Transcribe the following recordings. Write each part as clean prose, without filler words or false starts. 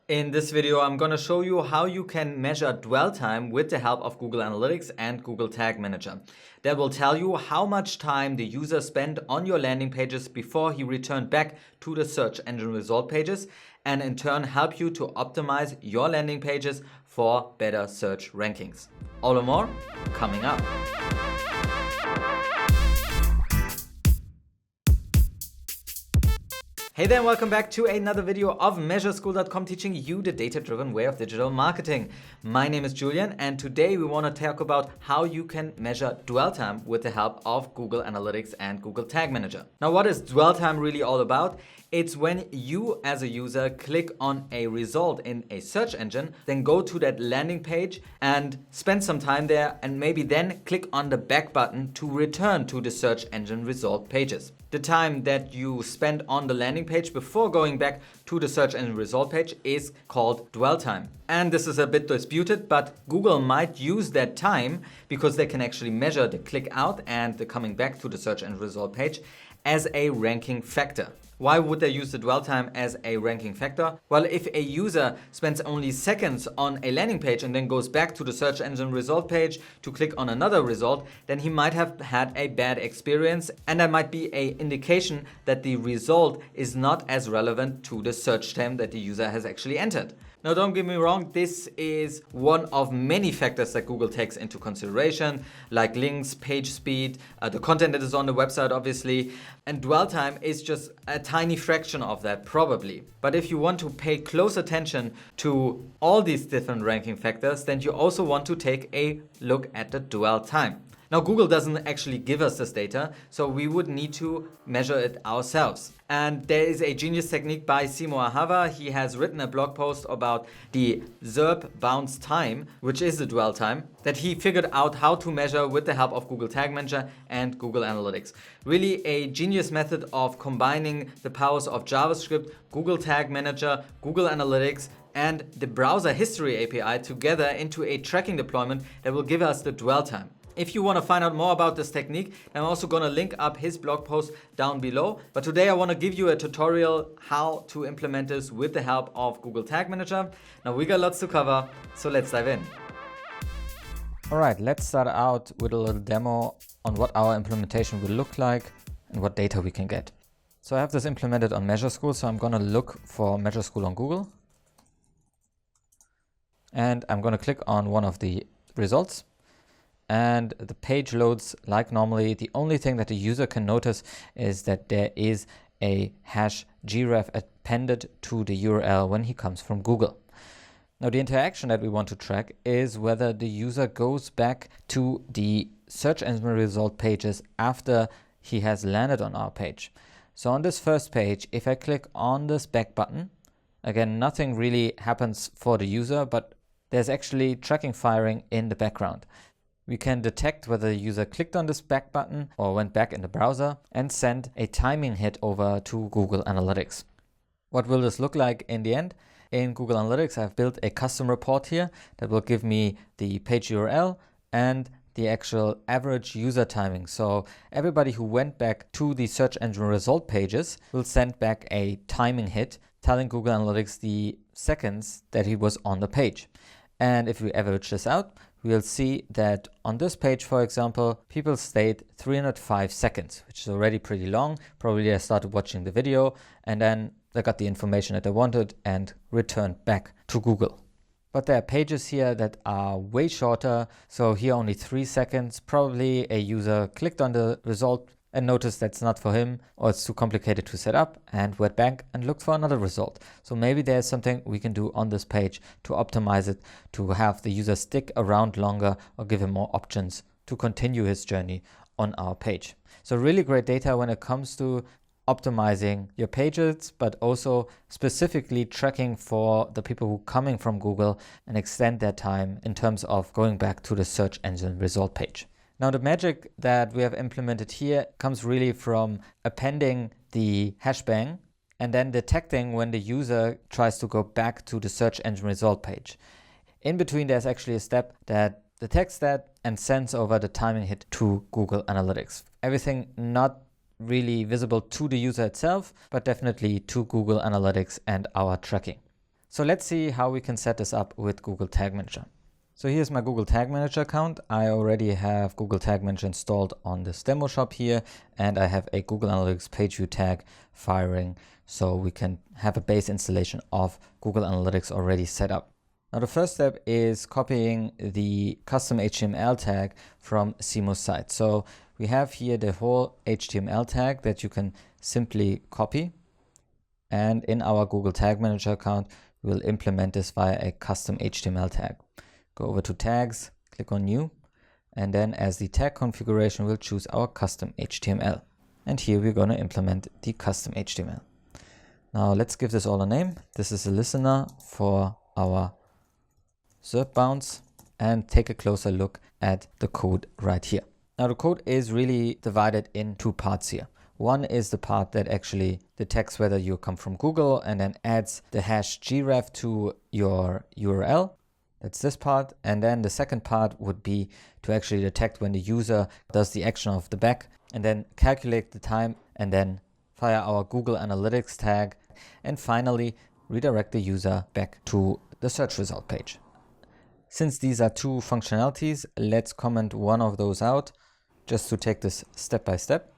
In this video, I'm going to show you how you can measure dwell time with the help of Google Analytics and Google Tag Manager. That will tell you how much time the user spent on your landing pages before he returned back to the search engine result pages, and in turn help you to optimize your landing pages for better search rankings. All and more coming up. Hey there, and welcome back to another video of MeasureSchool.com, teaching you the data-driven way of digital marketing. My name is Julian, and today we want to talk about how you can measure dwell time with the help of Google Analytics and Google Tag Manager. Now, what is dwell time really all about? It's when you as a user click on a result in a search engine, then go to that landing page and spend some time there, and maybe then click on the back button to return to the search engine result pages. The time that you spend on the landing page before going back to the search engine result page is called dwell time. And this is a bit disputed, but Google might use that time because they can actually measure the click out and the coming back to the search engine result page as a ranking factor. Why would they use the dwell time as a ranking factor? Well, if a user spends only seconds on a landing page and then goes back to the search engine result page to click on another result, then he might have had a bad experience, and that might be an indication that the result is not as relevant to the search term that the user has actually entered. Now, don't get me wrong, this is one of many factors that Google takes into consideration, like links, page speed, the content that is on the website, obviously, and dwell time is just a tiny fraction of that, probably. But if you want to pay close attention to all these different ranking factors, then you also want to take a look at the dwell time. Now, Google doesn't actually give us this data, so we would need to measure it ourselves. And there is a genius technique by Simo Ahava. He has written a blog post about the SERP bounce time, which is the dwell time, that he figured out how to measure with the help of Google Tag Manager and Google Analytics. Really a genius method of combining the powers of JavaScript, Google Tag Manager, Google Analytics, and the browser history API together into a tracking deployment that will give us the dwell time. If you want to find out more about this technique, I'm also going to link up his blog post down below. But today I want to give you a tutorial how to implement this with the help of Google Tag Manager. Now, we got lots to cover, so let's dive in. All right, let's start out with a little demo on what our implementation will look like and what data we can get. So I have this implemented on MeasureSchool, so I'm going to look for MeasureSchool on Google. And I'm going to click on one of the results. And the page loads like normally. The only thing that the user can notice is that there is a hash grep appended to the URL when he comes from Google. Now, the interaction that we want to track is whether the user goes back to the search engine result pages after he has landed on our page. So on this first page, if I click on this back button, again, nothing really happens for the user, but there's actually tracking firing in the background. We can detect whether the user clicked on this back button or went back in the browser and send a timing hit over to Google Analytics. What will this look like in the end? In Google Analytics, I've built a custom report here that will give me the page URL and the actual average user timing. So everybody who went back to the search engine result pages will send back a timing hit telling Google Analytics the seconds that he was on the page. And if we average this out, we'll see that on this page, for example, people stayed 305 seconds, which is already pretty long. Probably they started watching the video and then they got the information that they wanted and returned back to Google. But there are pages here that are way shorter. So here only 3 seconds. Probably a user clicked on the result and noticed that's not for him, or it's too complicated to set up, and went back and looked for another result. So maybe there's something we can do on this page to optimize it, to have the user stick around longer or give him more options to continue his journey on our page. So really great data when it comes to optimizing your pages, but also specifically tracking for the people who are coming from Google and extend their time in terms of going back to the search engine result page. Now, the magic that we have implemented here comes really from appending the hashbang and then detecting when the user tries to go back to the search engine result page. In between, there's actually a step that detects that and sends over the timing hit to Google Analytics. Everything not really visible to the user itself, but definitely to Google Analytics and our tracking. So let's see how we can set this up with Google Tag Manager. So here's my Google Tag Manager account. I already have Google Tag Manager installed on this demo shop here, and I have a Google Analytics page view tag firing, so we can have a base installation of Google Analytics already set up. Now the first step is copying the custom HTML tag from Simo's site. So we have here the whole HTML tag that you can simply copy, and in our Google Tag Manager account we'll implement this via a custom HTML tag. Go over to tags, click on new, and then as the tag configuration we'll choose our custom HTML. And here we're going to implement the custom HTML. Now let's give this all a name. This is a listener for our SERP bounds, and take a closer look at the code right here. Now the code is really divided in two parts here. One is the part that actually detects whether you come from Google and then adds the hash gref to your URL. That's this part. And then the second part would be to actually detect when the user does the action of the back, and then calculate the time, and then fire our Google Analytics tag, and finally redirect the user back to the search result page. Since these are two functionalities, let's comment one of those out just to take this step by step.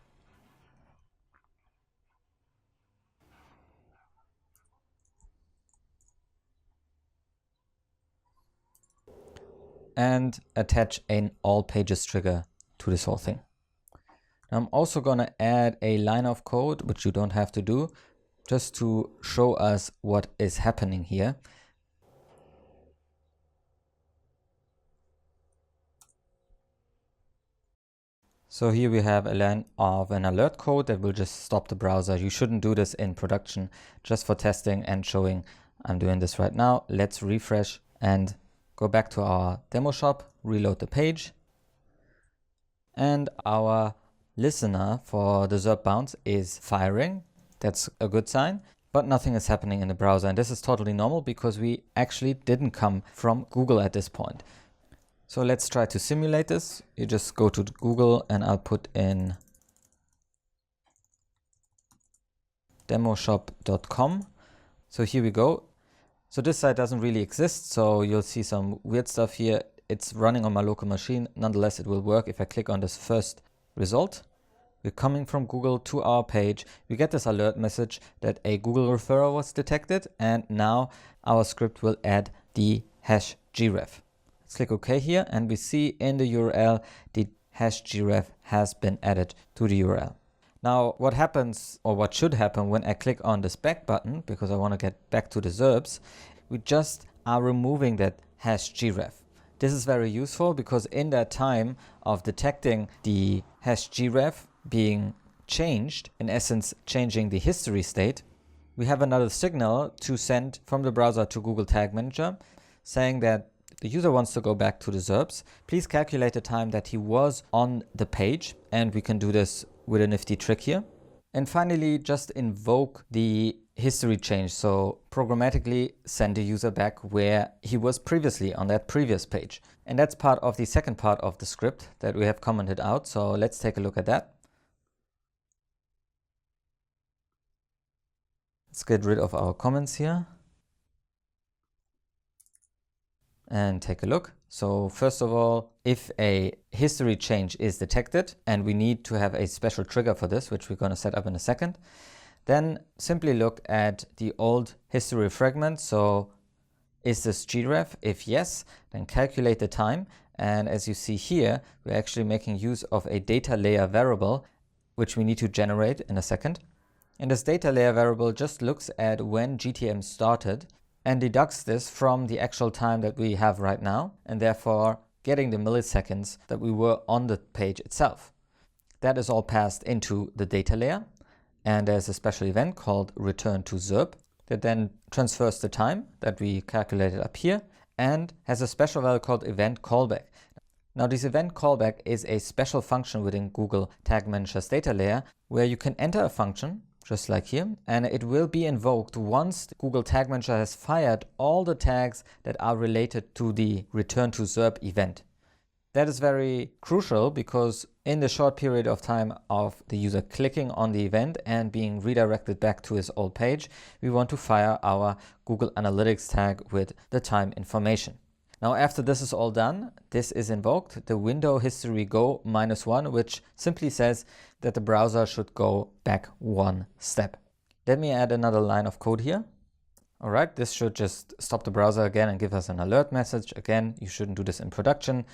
And attach an all pages trigger to this whole thing. I'm also going to add a line of code, which you don't have to do, just to show us what is happening here. So here we have a line of an alert code that will just stop the browser. You shouldn't do this in production, just for testing and showing I'm doing this right now. Let's refresh and go back to our demo shop, reload the page, and our listener for the SERP bounds is firing. That's a good sign, but nothing is happening in the browser. And this is totally normal because we actually didn't come from Google at this point. So let's try to simulate this. You just go to Google and I'll put in demoshop.com. So here we go. So this site doesn't really exist, so you'll see some weird stuff here. It's running on my local machine. Nonetheless, it will work if I click on this first result. We're coming from Google to our page. We get this alert message that a Google referrer was detected, and now our script will add the hash gref. Let's click OK here, and we see in the URL the hash gref has been added to the URL. Now what happens, or what should happen, when I click on this back button, because I want to get back to the SERPs, we just are removing that hash gref. This is very useful because in that time of detecting the hash gref being changed, in essence changing the history state, we have another signal to send from the browser to Google Tag Manager saying that the user wants to go back to the SERPs. Please calculate the time that he was on the page, and we can do this with a nifty trick here. And finally, just invoke the history change. So programmatically send the user back where he was previously on that previous page. And that's part of the second part of the script that we have commented out. So let's take a look at that. Let's get rid of our comments here and take a look. So first of all, if a history change is detected, and we need to have a special trigger for this, which we're going to set up in a second, then simply look at the old history fragment. So is this gref? If yes, then calculate the time. And as you see here, we're actually making use of a data layer variable, which we need to generate in a second. And this data layer variable just looks at when GTM started and deducts this from the actual time that we have right now, and therefore getting the milliseconds that we were on the page itself. That is all passed into the data layer, and there's a special event called return to SERP that then transfers the time that we calculated up here and has a special value called event callback. Now this event callback is a special function within Google Tag Manager's data layer where you can enter a function just like here, and it will be invoked once Google Tag Manager has fired all the tags that are related to the return to SERP event. That is very crucial because in the short period of time of the user clicking on the event and being redirected back to his old page, we want to fire our Google Analytics tag with the time information. Now, after this is all done, this is invoked, the window history go -1, which simply says that the browser should go back one step. Let me add another line of code here. All right, this should just stop the browser again and give us an alert message. Again, you shouldn't do this in production.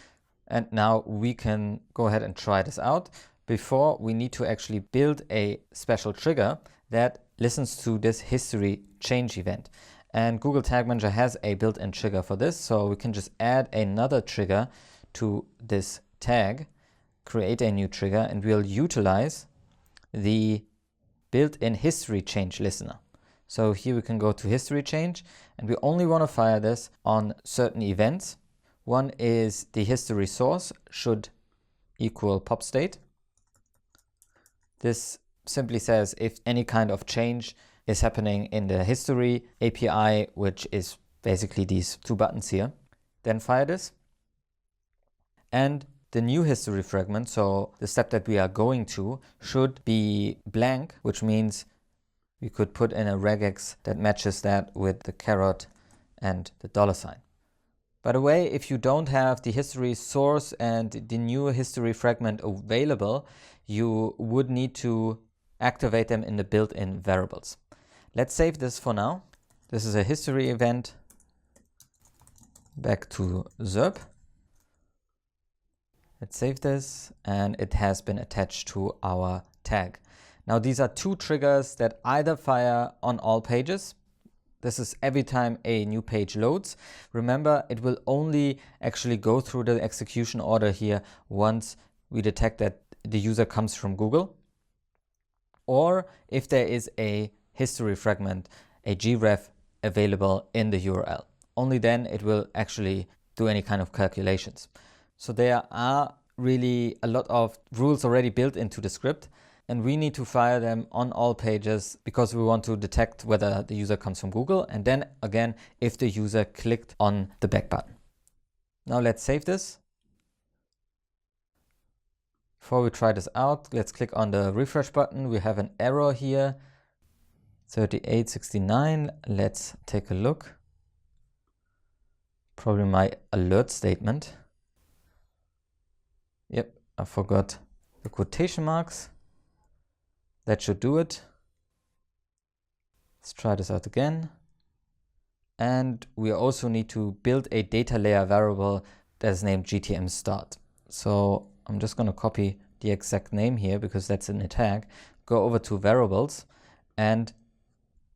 And now we can go ahead and try this out. Before, we need to actually build a special trigger that listens to this history change event. And Google Tag Manager has a built-in trigger for this. So we can just add another trigger to this tag, create a new trigger, and we'll utilize the built-in history change listener. So here we can go to history change, and we only want to fire this on certain events. One is the history source should equal pop state. This simply says if any kind of change is happening in the history API, which is basically these two buttons here, then fire this. And the new history fragment, so the step that we are going to, should be blank, which means we could put in a regex that matches that with the caret and the $sign. By the way, if you don't have the history source and the new history fragment available, you would need to activate them in the built-in variables. Let's save this for now. This is a history event. Back to SERP. Let's save this, and it has been attached to our tag. Now these are two triggers that either fire on all pages. This is every time a new page loads. Remember, it will only actually go through the execution order here once we detect that the user comes from Google, or if there is a history fragment, a gref available in the URL. Only then it will actually do any kind of calculations. So there are really a lot of rules already built into the script, and we need to fire them on all pages because we want to detect whether the user comes from Google, and then again if the user clicked on the back button. Now let's save this. Before we try this out, let's click on the refresh button. We have an error here, 3869. Let's take a look. Probably my alert statement. Yep, I forgot the quotation marks. That should do it. Let's try this out again. And we also need to build a data layer variable that is named GTM start. So I'm just going to copy the exact name here because that's in a tag. Go over to variables and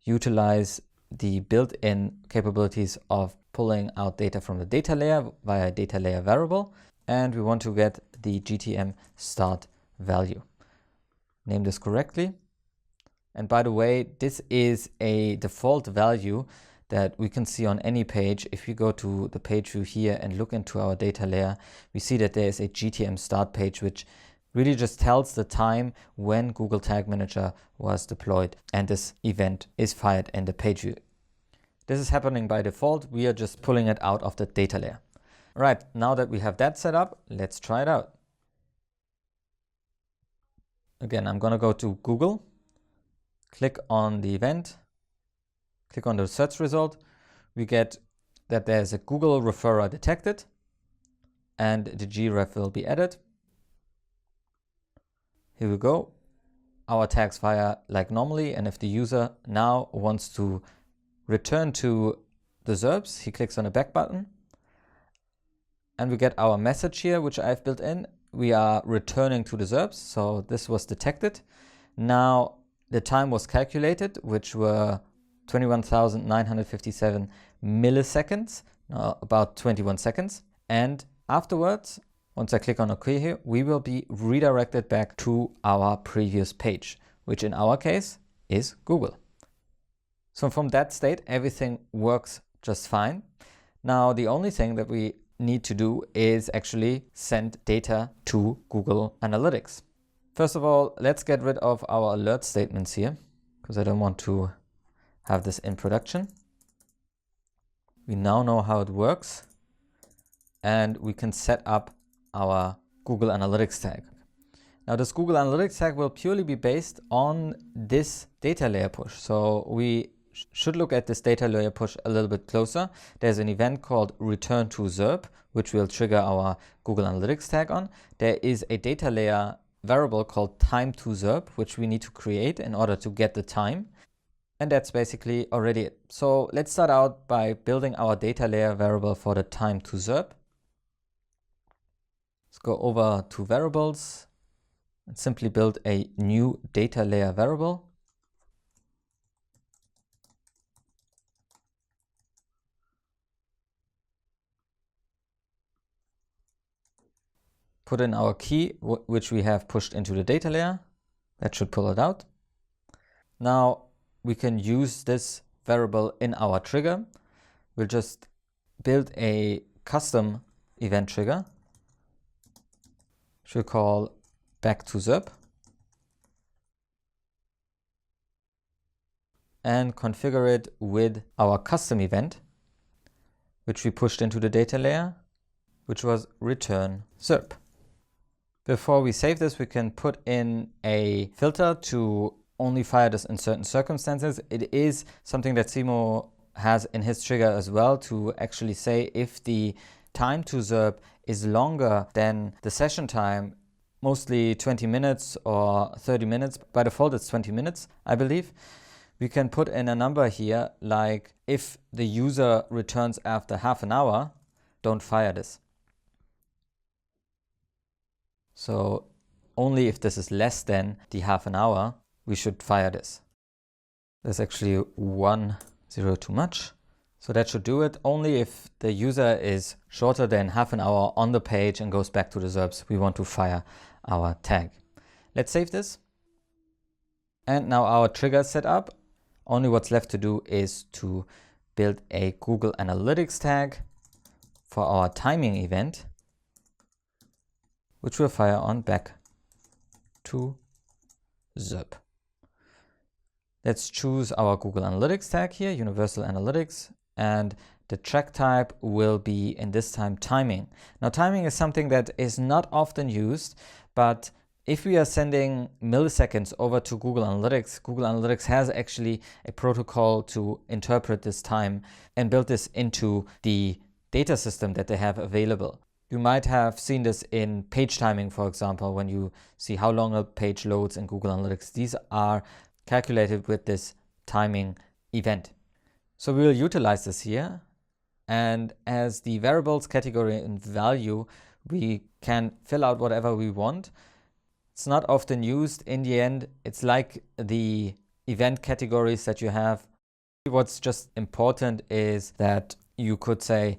utilize the built-in capabilities of pulling out data from the data layer via data layer variable. And we want to get the GTM start value. Name this correctly. And by the way, this is a default value that we can see on any page. If we go to the page view here and look into our data layer, we see that there is a GTM start page, which really just tells the time when Google Tag Manager was deployed, and this event is fired in the page view. This is happening by default. We are just pulling it out of the data layer. All right, now that we have that set up, let's try it out. Again, I'm going to go to Google, click on the event, click on the search result. We get that there's a Google referrer detected and the gref will be added. Here we go. Our tags fire like normally, and if the user now wants to return to the SERPs, he clicks on the back button and we get our message here, which I've built in. We are returning to the SERPs, so this was detected. Now the time was calculated, which were 21,957 milliseconds, about 21 seconds. And afterwards, once I click on OK here, we will be redirected back to our previous page, which in our case is Google. So from that state, everything works just fine. Now the only thing that we need to do is actually send data to Google Analytics. First of all, let's get rid of our alert statements here because I don't want to have this in production. We now know how it works and we can set up our Google Analytics tag. Now this Google Analytics tag will purely be based on this data layer push. So we should look at this data layer push a little bit closer. There's an event called return to SERP, which will trigger our Google Analytics tag on. There is a data layer variable called time to SERP, which we need to create in order to get the time. And that's basically already it. So let's start out by building our data layer variable for the time to SERP. Let's go over to variables and simply build a new data layer variable. Put in our key, which we have pushed into the data layer. That should pull it out. Now we can use this variable in our trigger. We'll just build a custom event trigger, which we'll call back to SERP, and configure it with our custom event, which we pushed into the data layer, which was return SERP. Before we save this, we can put in a filter to only fire this in certain circumstances. It is something that Simo has in his trigger as well, to actually say if the time to SERP is longer than the session time, mostly 20 minutes or 30 minutes. By default, it's 20 minutes, I believe. We can put in a number here, like if the user returns after half an hour, don't fire this. So only if this is less than the half an hour, we should fire this. There's actually 1 0 too much. So that should do it. Only if the user is shorter than half an hour on the page and goes back to the SERPs, we want to fire our tag. Let's save this. And now our trigger is set up. Only what's left to do is to build a Google Analytics tag for our timing event, which will fire on back to SERP. Let's choose our Google Analytics tag here, Universal Analytics, and the track type will be, in this time, timing. Now timing is something that is not often used, but if we are sending milliseconds over to Google Analytics has actually a protocol to interpret this time and build this into the data system that they have available. You might have seen this in page timing, for example, when you see how long a page loads in Google Analytics. These are calculated with this timing event. So we will utilize this here. And as the variables category and value, we can fill out whatever we want. It's not often used. In the end, it's like the event categories that you have. What's just important is that you could say,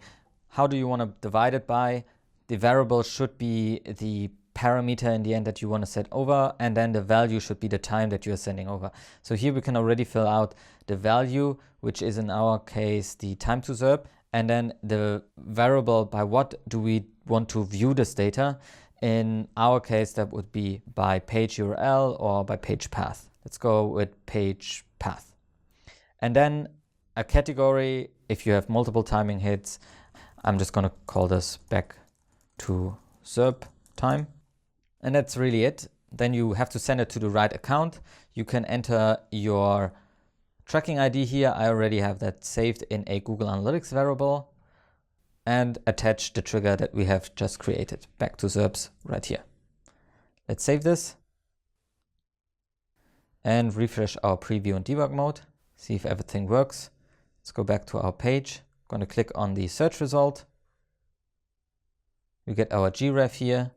how do you want to divide it by? The variable should be the parameter in the end that you want to set over, and then the value should be the time that you're sending over. So here we can already fill out the value, which is in our case the time to SERP, and then the variable by what do we want to view this data. In our case, that would be by page URL or by page path. Let's go with page path. And then a category, if you have multiple timing hits, I'm just going to call this back to SERP time. And that's really it. Then you have to send it to the right account. You can enter your tracking ID here. I already have that saved in a Google Analytics variable, and attach the trigger that we have just created back to SERPs right here. Let's save this and refresh our preview and debug mode. See if everything works. Let's go back to our page. I'm going to click on the search result. We get our gref here.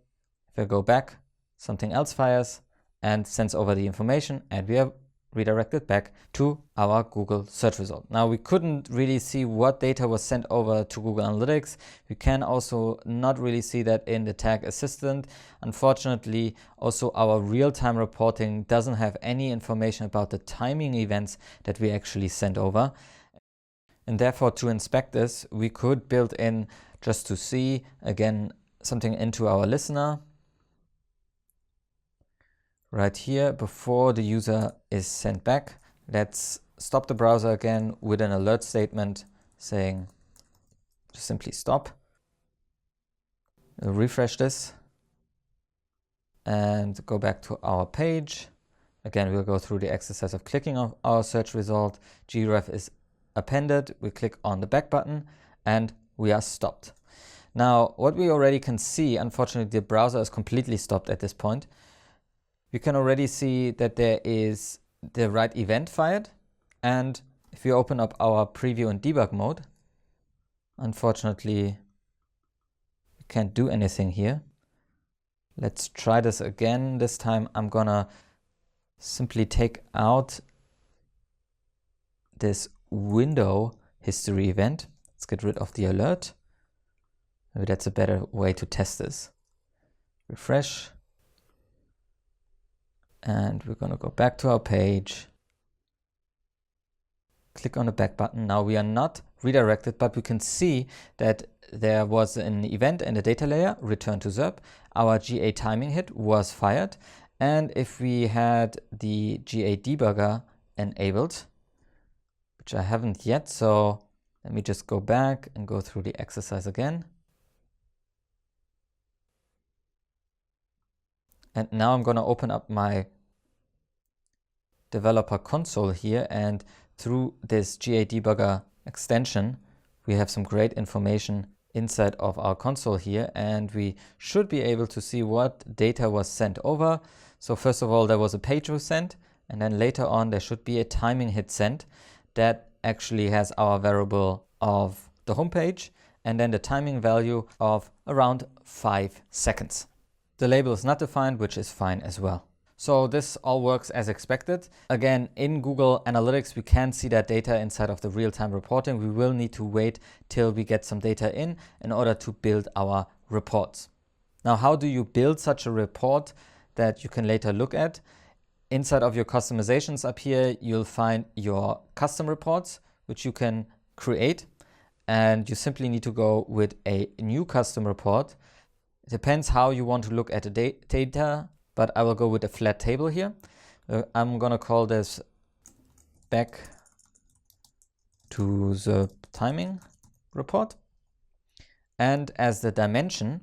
If I go back, something else fires and sends over the information, and we are redirected back to our Google search result. Now we couldn't really see what data was sent over to Google Analytics. We can also not really see that in the tag assistant. Unfortunately, also our real-time reporting doesn't have any information about the timing events that we actually sent over. And therefore, to inspect this, we could build in, just to see, again, something into our listener. Right here, before the user is sent back, let's stop the browser again with an alert statement saying just simply stop. We'll refresh this. and go back to our page. Again, we'll go through the exercise of clicking on our search result. gref is appended. We click on the back button and we are stopped. Now, what we already can see, unfortunately, the browser is completely stopped at this point. You can already see that there is the right event fired. And if we open up our preview and debug mode, unfortunately, we can't do anything here. Let's try this again. This time I'm gonna simply take out this window history event. Let's get rid of the alert. Maybe that's a better way to test this. Refresh. And we're gonna go back to our page. Click on the back button. Now we are not redirected, but we can see that there was an event in the data layer, return to SERP. Our GA timing hit was fired. And if we had the GA debugger enabled, which I haven't yet, so let me just go back and go through the exercise again. And now I'm going to open up my developer console here, and through this GA debugger extension, we have some great information inside of our console here, and we should be able to see what data was sent over. So first of all, there was a page was sent, and then later on there should be a timing hit sent that actually has our variable of the home page and then the timing value of around 5 seconds. The label is not defined, which is fine as well. So this all works as expected. Again, in Google Analytics, we can see that data inside of the real-time reporting. We will need to wait till we get some data in order to build our reports. Now, how do you build such a report that you can later look at? Inside of your customizations up here, you'll find your custom reports, which you can create. And you simply need to go with a new custom report. It depends how you want to look at the data, but I will go with a flat table here. I'm going to call this back to the timing report. And as the dimension,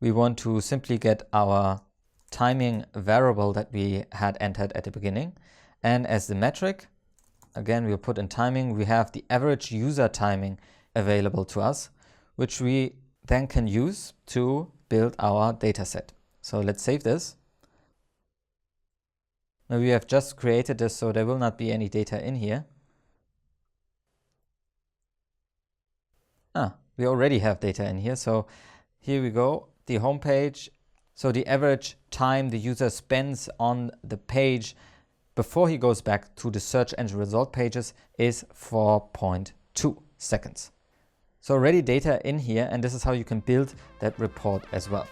we want to simply get our timing variable that we had entered at the beginning. And as the metric, again, we'll put in timing, we have the average user timing available to us, which we then can use to build our data set. So let's save this. Now we have just created this, so there will not be any data in here. We already have data in here. So here we go, the home page. So the average time the user spends on the page before he goes back to the search engine result pages is 4.2 seconds. So already data in here, and this is how you can build that report as well.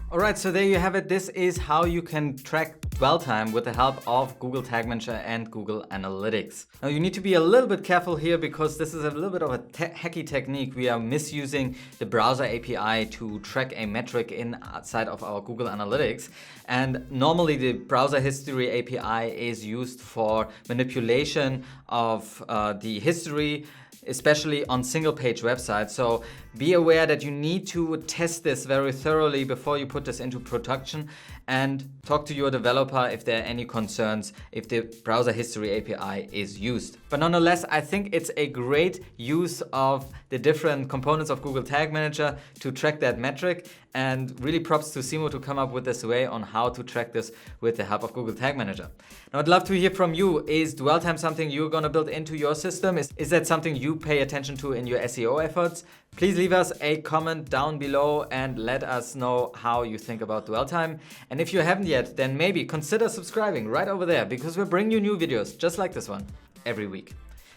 All right, so there you have it. This is how you can track dwell time with the help of Google Tag Manager and Google Analytics. Now you need to be a little bit careful here because this is a little bit of a hacky technique. We are misusing the browser API to track a metric inside of our Google Analytics. And normally the browser history API is used for manipulation of the history, especially on single page websites. So be aware that you need to test this very thoroughly before you put this into production, and talk to your developer if there are any concerns if the browser history API is used. But nonetheless, I think it's a great use of the different components of Google Tag Manager to track that metric, and really props to Simo to come up with this way on how to track this with the help of Google Tag Manager. Now I'd love to hear from you. Is dwell time something you're gonna build into your system? Is that something you pay attention to in your SEO efforts? Please leave us a comment down below and let us know how you think about dwell time. And if you haven't yet, then maybe consider subscribing right over there, because we'll bring you new videos just like this one every week.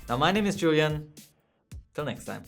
Now my name is Julian. Till next time.